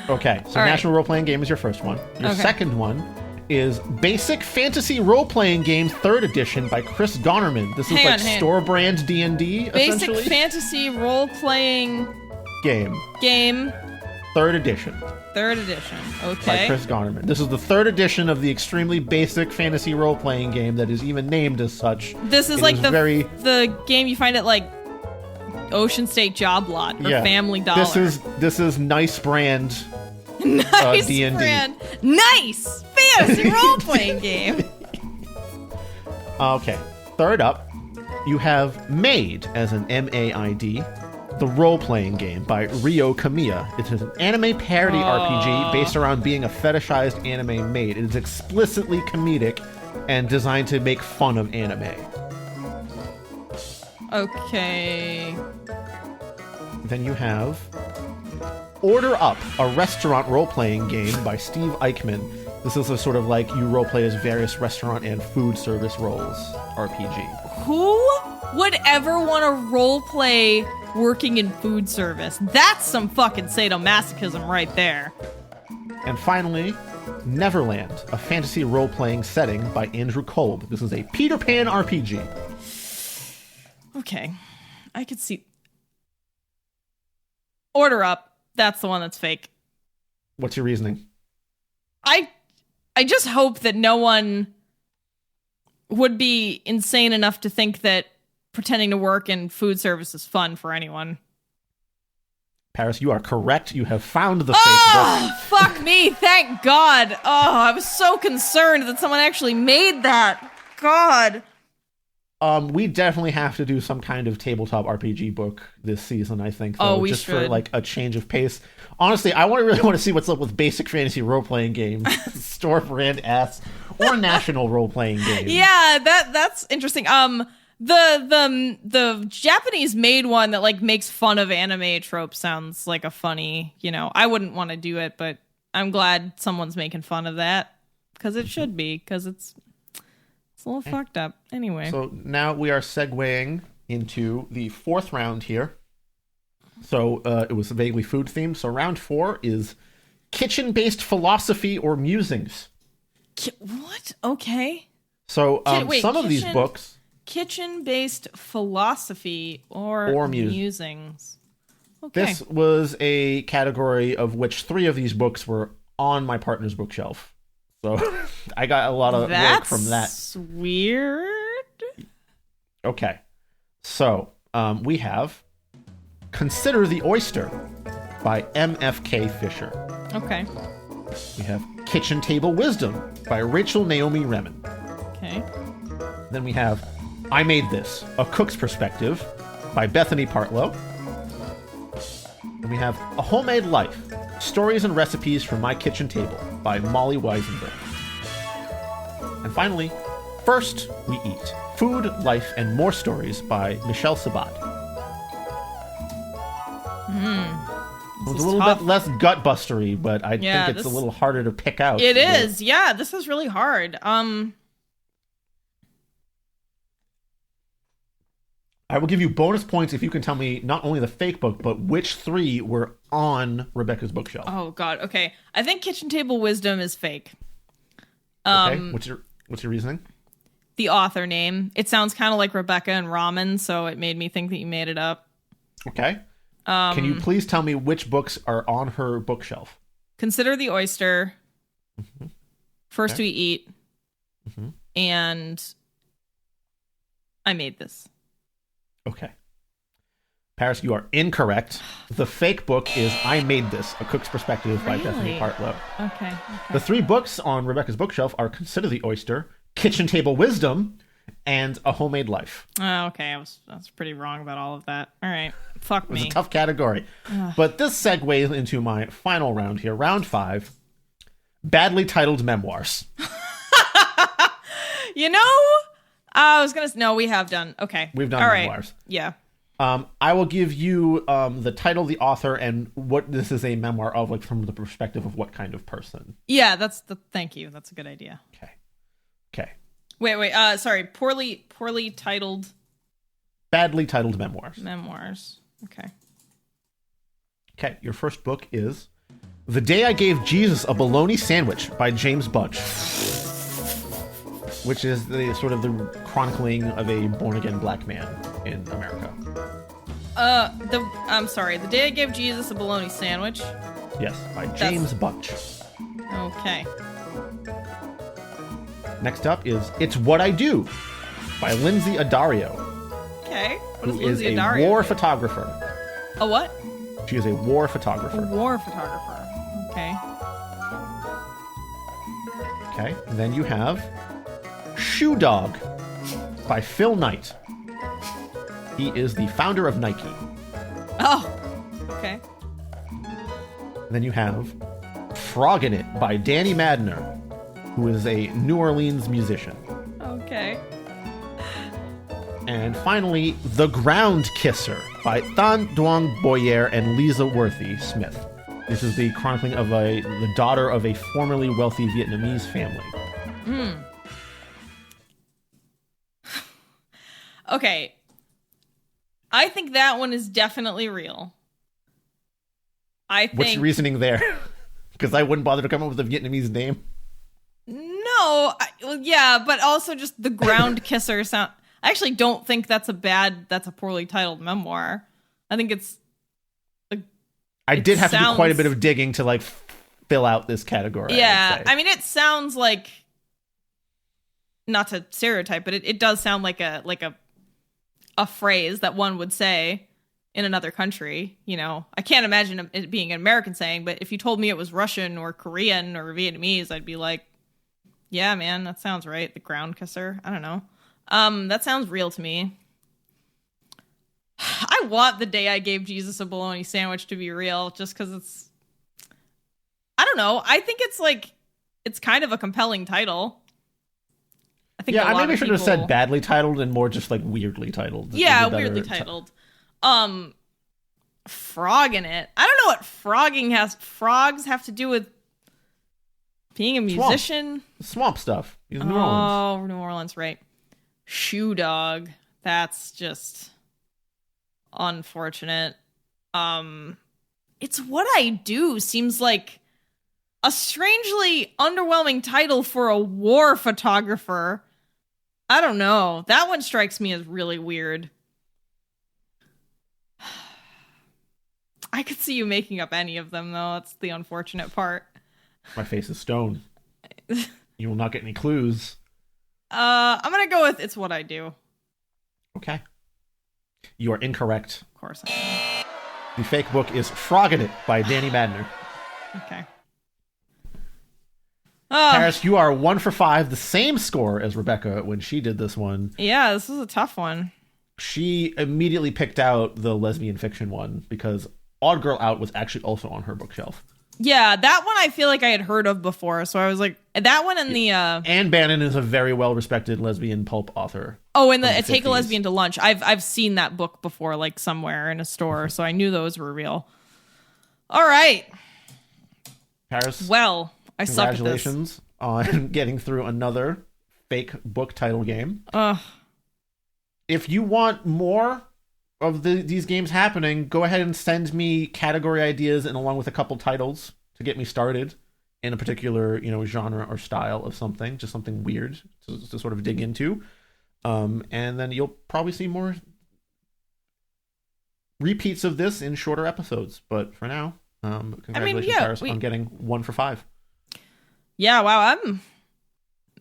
Okay, so National Role-Playing Game is your first one. Your second one is Basic Fantasy Role-Playing Game 3rd Edition by Chris Gonerman. This is store brand D&D, essentially. Basic Fantasy Role-Playing Game. 3rd Edition. 3rd Edition, okay. By Chris Gonerman. This is the 3rd edition of the extremely basic fantasy role-playing game that is even named as such. This is the game you find at, Ocean State Job Lot or Family Dollar. This is nice brand nice D&D. Brand. Nice fantasy role-playing game. Okay. Third up, you have Maid as an MAID. The Role-Playing Game by Ryo Kamiya. It is an anime parody RPG based around being a fetishized anime maid. It is explicitly comedic and designed to make fun of anime. Okay. Then you have Order Up, a restaurant role-playing game by Steve Eichmann. This is a sort of like you roleplay as various restaurant and food service roles RPG. Who would ever want to roleplay working in food service? That's some fucking sadomasochism right there. And finally, Neverland, a fantasy role-playing setting by Andrew Kolb. This is a Peter Pan RPG. Okay, I could see. Order Up. That's the one that's fake. What's your reasoning? I just hope that no one would be insane enough to think that pretending to work in food service is fun for anyone. Paris, you are correct. You have found the fake book. Fuck me. Thank God. Oh, I was so concerned that someone actually made that. God. We definitely have to do some kind of tabletop RPG book this season, I think. Though, we just should. for like a change of pace. Honestly, I really want to see what's up with basic fantasy role-playing games, store brand ass, or national role-playing games. Yeah, that's interesting. The Japanese made one that like makes fun of anime tropes sounds like a funny, I wouldn't want to do it, but I'm glad someone's making fun of that because it should be, because it's a little fucked up. Anyway. So now we are segueing into the fourth round here. So it was vaguely food themed. So round 4 is kitchen-based philosophy or musings. What? Okay. So some of these books... Kitchen-based philosophy or musings. Okay. This was a category of which 3 of these books were on my partner's bookshelf. So I got a lot of work from that. That's weird. Okay. So we have Consider the Oyster by M.F.K. Fisher. Okay. We have Kitchen Table Wisdom by Rachel Naomi Remen. Okay. Then we have I Made This, A Cook's Perspective by Bethany Partlow. And we have A Homemade Life, Stories and Recipes from My Kitchen Table by Molly Weisenberg. And finally, First We Eat, Food, Life, and More Stories by Michelle Sabat. It was a little bit less gut-bustery, but I think it's a little harder to pick out. It is, yeah. This is really hard. I will give you bonus points if you can tell me not only the fake book, but which 3 were on Rebecca's bookshelf. Oh, God. Okay. I think Kitchen Table Wisdom is fake. Okay. What's your reasoning? The author name. It sounds kind of like Rebecca and Ramen, so it made me think that you made it up. Okay. Can you please tell me which books are on her bookshelf? Consider the Oyster. Mm-hmm. First We Eat. Mm-hmm. And I Made This. Okay. Paris, you are incorrect. The fake book is I Made This, A Cook's Perspective by Bethany Partlow. Okay. The 3 books on Rebecca's bookshelf are Consider the Oyster, Kitchen Table Wisdom, and A Homemade Life. Oh, okay. I was pretty wrong about all of that. All right. Fuck me. It was a tough category. But this segues into my final round here, round 5, badly titled memoirs. I was going to... No, we have done. Okay. We've done all memoirs. Right. Yeah. I will give you the title, the author, and what this is a memoir of, like from the perspective of what kind of person. Yeah, thank you. That's a good idea. Okay. Wait. Sorry. Poorly titled. Badly titled memoirs. Memoirs. Okay. Okay. Your first book is The Day I Gave Jesus a Bologna Sandwich by James Budge, which is the sort of the chronicling of a born-again black man in America. I'm sorry. The Day I Gave Jesus a Bologna Sandwich. Yes, by James Budge. Okay. Next up is It's What I Do by Lindsay Addario. Okay. What who is a Addario war do? photographer. A what? She is a war photographer. A war photographer. Okay. Okay. And then you have Shoe Dog by Phil Knight. He is the founder of Nike. Oh. Okay. And then you have Froggin' It by Danny Madner, who is a New Orleans musician. Okay. And finally, The Ground Kisser by Than Duong Boyer and Lisa Worthy Smith. This is the chronicling of the daughter of a formerly wealthy Vietnamese family. Okay. I think that one is definitely real. What's your reasoning there? Because I wouldn't bother to come up with a Vietnamese name. No, yeah, but also just the ground kisser sound. I actually don't think that's a poorly titled memoir. I think I did have to do quite a bit of digging to like fill out this category. Yeah, I mean, it sounds like, not to stereotype, but it does sound like a phrase that one would say in another country. You know, I can't imagine it being an American saying, but if you told me it was Russian or Korean or Vietnamese, I'd be like, yeah, man, that sounds right. The ground kisser. I don't know. That sounds real to me. I want The Day I Gave Jesus a Bologna Sandwich to be real, just because it's, I don't know. I think it's kind of a compelling title. I think I maybe should have said badly titled and more just like weirdly titled. Yeah, weirdly titled. Frog in it. I don't know what frogs have to do with being a musician. Swamp stuff. New Orleans. Oh, New Orleans, right. Shoe Dog. That's just unfortunate. It's What I Do seems like a strangely underwhelming title for a war photographer. I don't know. That one strikes me as really weird. I could see you making up any of them, though. That's the unfortunate part. My face is stone. You will not get any clues. I'm gonna go with It's What I Do. Okay. You are incorrect. Of course I am. The fake book is Froggin' It by Danny Madner. Okay. Paris, you are 1 for 5, the same score as Rebecca when she did this one. Yeah, this is a tough one. She immediately picked out the lesbian fiction one because Odd Girl Out was actually also on her bookshelf. Yeah, that one I feel like I had heard of before, so I was like, that one and the... Anne Bannon is a very well-respected lesbian pulp author. Oh, and the Take a Lesbian to Lunch. I've seen that book before, like somewhere in a store, so I knew those were real. All right. Paris. Well, I suck at this. Congratulations on getting through another fake book title game. If you want more of these games happening, go ahead and send me category ideas and along with a couple titles to get me started in a particular, genre or style of something, just something weird to sort of dig into. And then you'll probably see more repeats of this in shorter episodes. But for now, congratulations, Paris, on getting 1 for 5. Yeah, wow.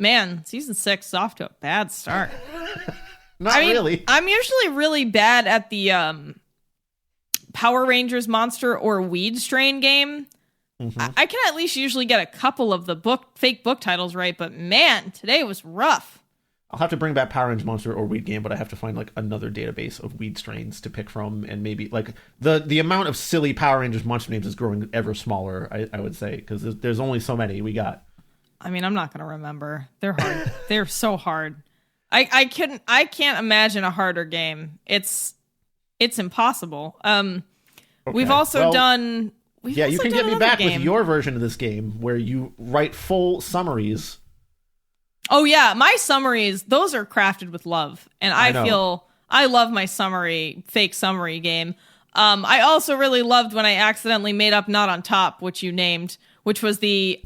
Man, season 6 is off to a bad start. Really. I'm usually really bad at the Power Rangers monster or weed strain game. Mm-hmm. I can at least usually get a couple of the fake book titles right, but man, today was rough. I'll have to bring back Power Rangers monster or weed game, but I have to find like another database of weed strains to pick from, and maybe like the amount of silly Power Rangers monster names is growing ever smaller. I would say because there's only so many we got. I mean, I'm not gonna remember. They're hard. They're so hard. I can't imagine a harder game. It's impossible. Okay. We've also done. You can get me back with your version of this game where you write full summaries. Oh yeah, my summaries, those are crafted with love, and I feel I love my fake summary game. I also really loved when I accidentally made up Not on Top, which you named, which was the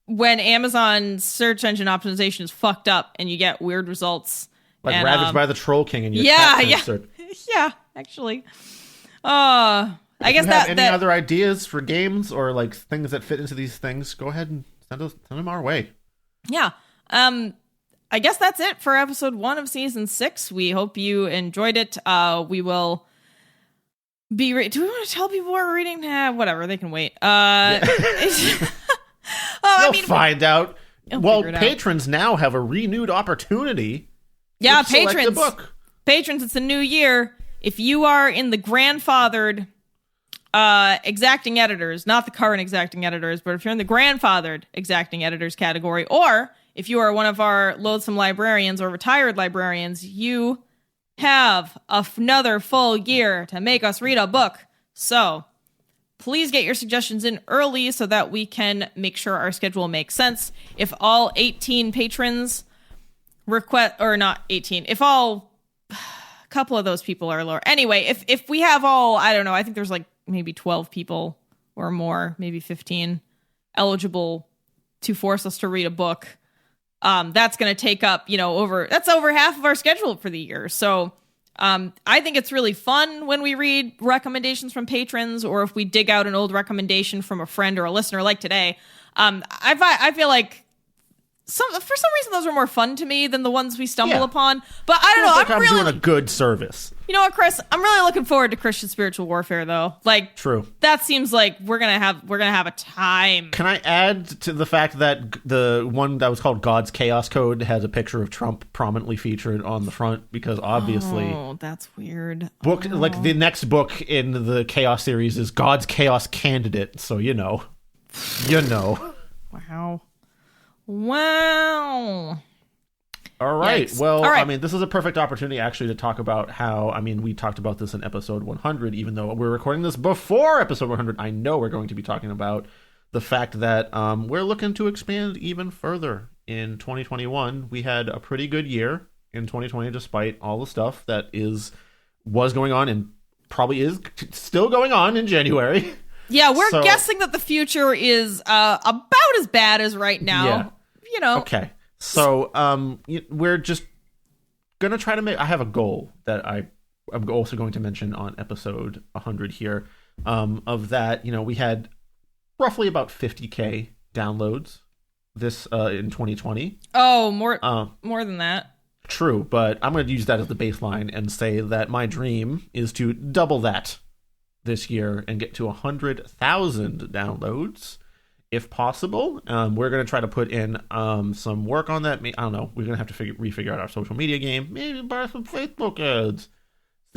when Amazon search engine optimization is fucked up and you get weird results. Like Ravaged by the Troll King and your Yeah, actually. I guess any other ideas for games or like things that fit into these things, go ahead and send them our way. Yeah. I guess that's it for episode 1 of season 6. We hope you enjoyed it. We will be do we want to tell people we're reading? Whatever, they can wait. They'll find out. Well, patrons now have a renewed opportunity. Yeah, to select patrons. a book. Patrons, it's a new year. If you are in the grandfathered exacting editors, not the current exacting editors, but if you're in the grandfathered exacting editors category, or if you are one of our loathsome librarians or retired librarians, you have another full year to make us read a book. So please get your suggestions in early so that we can make sure our schedule makes sense. If all 18 patrons request, or not 18, if all a couple of those people are lower. Anyway, if we have all, I don't know, I think there's like maybe 12 people or more, maybe 15 eligible to force us to read a book. That's going to take up, over half of our schedule for the year. So I think it's really fun when we read recommendations from patrons, or if we dig out an old recommendation from a friend or a listener like today. I feel like for some reason those are more fun to me than the ones we stumble upon. But I don't know. I'm doing a good service. You know what, Chris? I'm really looking forward to Christian spiritual warfare, though. Like, true. That seems like we're gonna have a time. Can I add to the fact that the one that was called God's Chaos Code has a picture of Trump prominently featured on the front? Because obviously, that's weird. Like the next book in the Chaos series is God's Chaos Candidate. So Wow. All right. Yikes. Well, all right. I mean, this is a perfect opportunity actually to talk about how, we talked about this in episode 100, even though we're recording this before episode 100. I know we're going to be talking about the fact that we're looking to expand even further in 2021. We had a pretty good year in 2020, despite all the stuff that was going on and probably is still going on in January. Yeah, we're guessing that the future is about as bad as right now. Yeah. Okay. So we're just going to try to make... I have a goal that I'm also going to mention on episode 100 here, of that, we had roughly about 50K downloads this in 2020. Oh, more than that. True, but I'm going to use that as the baseline and say that my dream is to double that this year and get to 100,000 downloads. If possible. We're going to try to put in some work on that. I don't know. We're going to have to refigure out our social media game. Maybe buy some Facebook ads.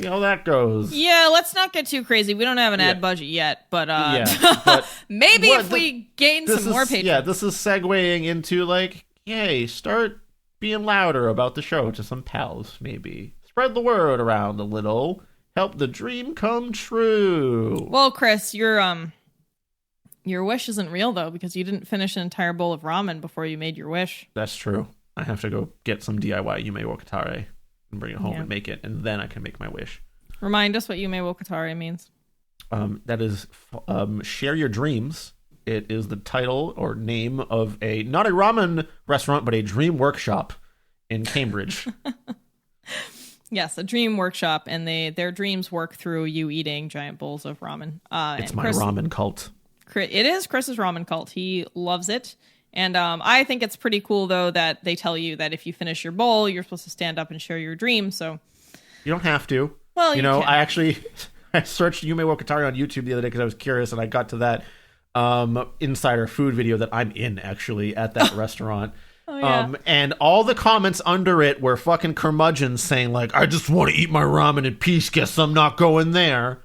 See how that goes. Yeah, let's not get too crazy. We don't have an ad budget yet, but, but maybe if we gain some more patrons. Yeah, this is segueing into start being louder about the show to some pals, maybe. Spread the word around a little. Help the dream come true. Well, Chris, your wish isn't real, though, because you didn't finish an entire bowl of ramen before you made your wish. That's true. I have to go get some DIY Yume Wakatare and bring it home and make it, and then I can make my wish. Remind us what Yume Wakatare means. That is Share Your Dreams. It is the title or name of not a ramen restaurant, but a dream workshop in Cambridge. Yes, a dream workshop, and their dreams work through you eating giant bowls of ramen. It's my ramen cult. It is Chris's ramen cult. He loves it. And I think it's pretty cool, though, that they tell you that if you finish your bowl, you're supposed to stand up and share your dream. So you don't have to. Well, you can. I searched Yume Wakatari on YouTube the other day because I was curious, and I got to that insider food video that I'm in, actually, at that restaurant. Oh, yeah. And all the comments under it were fucking curmudgeons saying, I just want to eat my ramen in peace. Guess I'm not going there.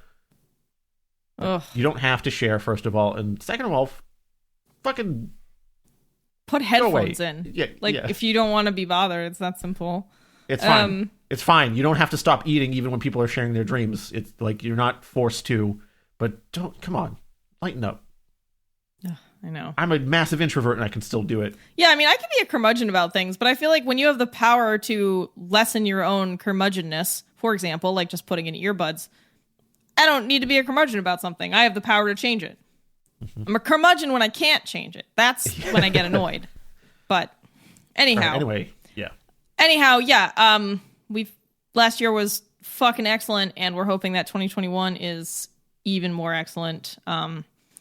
Ugh. You don't have to share, first of all, and second of all, fucking put headphones in. Yeah, if you don't want to be bothered, it's that simple. It's fine. It's fine. You don't have to stop eating even when people are sharing their dreams. It's you're not forced to, but come on, lighten up. I know. I'm a massive introvert and I can still do it. Yeah, I mean, I can be a curmudgeon about things, but I feel like when you have the power to lessen your own curmudgeonness, for example, like just putting in earbuds, I don't need to be a curmudgeon about something. I have the power to change it. Mm-hmm. I'm a curmudgeon when I can't change it. That's when I get annoyed. But anyhow. Last year was fucking excellent, and we're hoping that 2021 is even more excellent.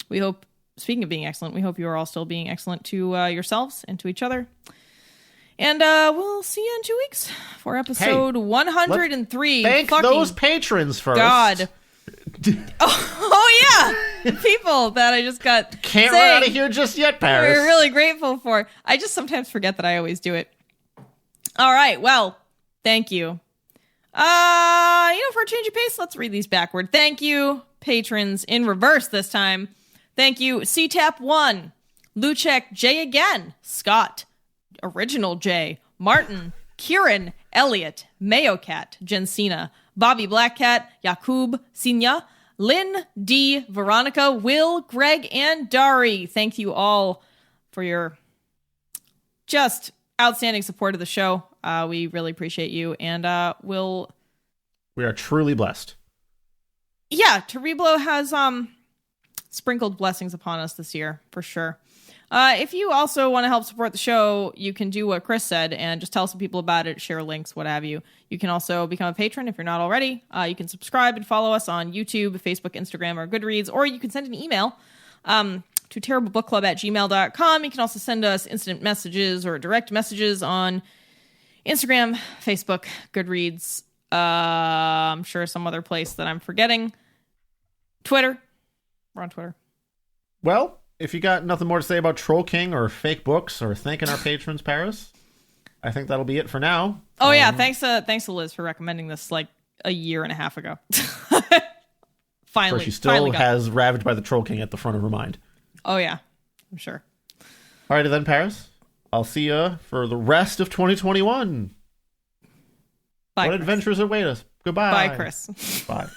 We hope, speaking of being excellent, we hope you are all still being excellent to yourselves and to each other. And we'll see you in 2 weeks for episode 103. Thank those patrons first. God. Oh yeah, people that I just got can't run out of here just yet, Paris. We're really grateful for. I just sometimes forget that I always do it. All right, well, thank you. For a change of pace, let's read these backward. Thank you, patrons, in reverse this time. Thank you, CTAP1, Luchek J again, Scott, Original J, Martin, Kieran, Elliot, Mayo Cat, Jensina, Bobby Blackcat, Yakub, Sinya, Lynn, D, Veronica, Will, Greg, and Dari. Thank you all for your just outstanding support of the show. We really appreciate you, and we are truly blessed. Yeah, Tereblo has sprinkled blessings upon us this year, for sure. If you also want to help support the show, you can do what Chris said and just tell some people about it, share links, what have you. You can also become a patron if you're not already. You can subscribe and follow us on YouTube, Facebook, Instagram, or Goodreads, or you can send an email to terriblebookclub@gmail.com. You can also send us instant messages or direct messages on Instagram, Facebook, Goodreads, I'm sure some other place that I'm forgetting. Twitter. We're on Twitter. Well, if you got nothing more to say about Troll King or fake books or thanking our patrons, Paris, I think that'll be it for now. Oh, yeah. Thanks to Liz for recommending this like a year and a half ago. Finally. She still has Ravaged by the Troll King at the front of her mind. Oh, yeah. I'm sure. All righty then, Paris. I'll see you for the rest of 2021. Bye, what Chris. adventures await us? Goodbye. Bye, Chris. Bye.